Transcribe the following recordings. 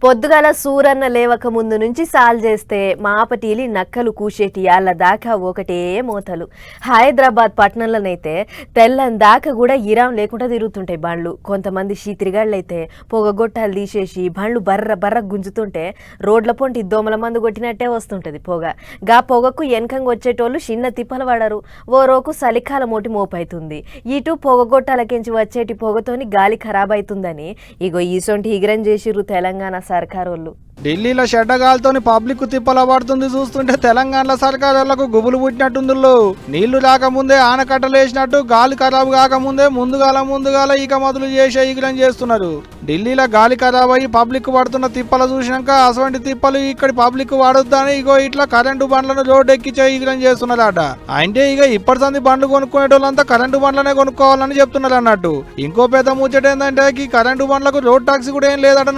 పొద్దుగాల సూరన్న లేవక ముందు నుంచి సాల్ చేస్తే మాపటీలి నక్కలు కూసేటి యాళ్ళ దాకా ఒకటే మోతలు. హైదరాబాద్ పట్టణంలోనైతే తెల్లని దాకా కూడా ఇరాం లేకుండా తిరుగుతుంటాయి బండ్లు. కొంతమంది షీతిరిగాళ్ళైతే పొగగొట్టాలు తీసేసి బండ్లు బర్ర బర్ర గుంజుతుంటే రోడ్ల పొంటి దోమల మందు కొట్టినట్టే వస్తుంటది పొగ. గా పొగకు వెనకంగా వచ్చేటోళ్ళు చిన్న తిప్పలు పడరు. ఓ రోకు చలికాల మోటి మోపైతుంది. ఇటు పొగగొట్టాలకించి వచ్చేటి పొగతోని గాలి ఖరాబ్ అవుతుందని ఇగో ఈసొంటి ఇగరం చేసిర్రు తెలంగాణ సర్కారోళ్ళు. ఢిల్లీలో షెడ్డగాలతోని పబ్లిక్ తిప్పల పడుతుంది చూస్తుంటే తెలంగాణలో సర్కారులకు గుబులు పుట్టినట్టుందిలో. నీళ్లు రాకముందే ఆనకట్టలు వేసినట్టు గాలి ఖరాబు కాకముందే ముందుగాల ఈక మొదలు చేసే ఈగలం చేస్తున్నారు. ఢిల్లీలో గాలి ఖరాబ్ అయ్యి పబ్లిక్ పడుతున్న తిప్పలు చూసినాక అటువంటి తిప్పలు ఇక్కడ పబ్లిక్ వాడొద్దని ఇగో ఇట్లా కరెంటు బండ్లను రోడ్డు ఎక్కించే ఈగలం చేస్తున్నారట. అంటే ఇక ఇప్పటి సంది బండ్లు కొనుక్కునేటోళ్ళంతా కరెంటు బండ్లనే కొనుక్కోవాలని చెప్తున్నారు అన్నట్టు. ఇంకో పెద్ద ముచ్చట ఏంటంటే ఈ కరెంటు బండ్లకు రోడ్ టాక్సీ కూడా ఏం లేదట.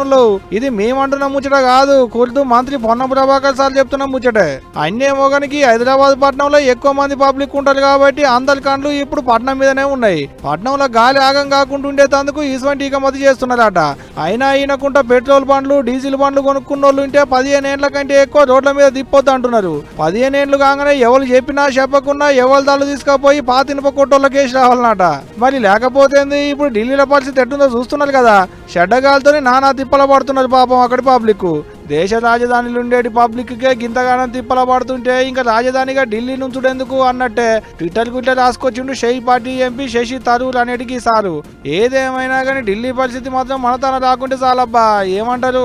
ఇది మేమంటున్న ముచ్చట కాదు, కుర్దు మంత్రి పొన్నం ప్రభాకర్ సార్ చెప్తున్న ముచ్చటే. అన్నే మోగానికి హైదరాబాద్ పట్టణంలో ఎక్కువ మంది పబ్లిక్ ఉంటారు కాబట్టి అందరి కండ్లు ఇప్పుడు పట్నం మీదనే ఉన్నాయి. పట్నంలో గాలి ఆగం కాకుండా ఉండేందుకు ఇటువంటి ఇకమతి చేస్తున్నారట. అయినా ఈయనకుంటా పెట్రోల్ బండ్లు డీజిల్ బండ్లు కొనుక్కున్న వాళ్ళు ఉంటే 15 ఏళ్ల కంటే ఎక్కువ రోడ్ల మీద తిప్పొద్దు అంటున్నారు. 15 ఏళ్లు కాగానే ఎవరు చెప్పినా చెప్పకున్నా ఎవరి దాళ్ళు తీసుకుపోయి పాతినప కొట్టోళ్ళ కేసు రావాలన్నట. మరి లేకపోతే ఇప్పుడు ఢిల్లీలో పరిస్థితి ఎట్టుందో చూస్తున్నారు కదా. షెడ్డగాలతో నానా తిప్పల పడుతున్నారు పాపం అక్కడి పబ్లిక్. దేశ రాజధానిలో ఉండేటి పబ్లిక్కే గింతగానం తిప్పల పడుతుంటే ఇంకా రాజధానిగా ఢిల్లీ నుంచుడెందుకు అన్నట్టే ట్విట్టర్కి ఇట్లా రాసుకొచ్చిండు షేయి పార్టీ ఎంపీ శశి థరూర్ అనేటికి సారు. ఏదేమైనా కానీ ఢిల్లీ పరిస్థితి మాత్రం మనతన రాకుంటే చాలబ్బా, ఏమంటారు?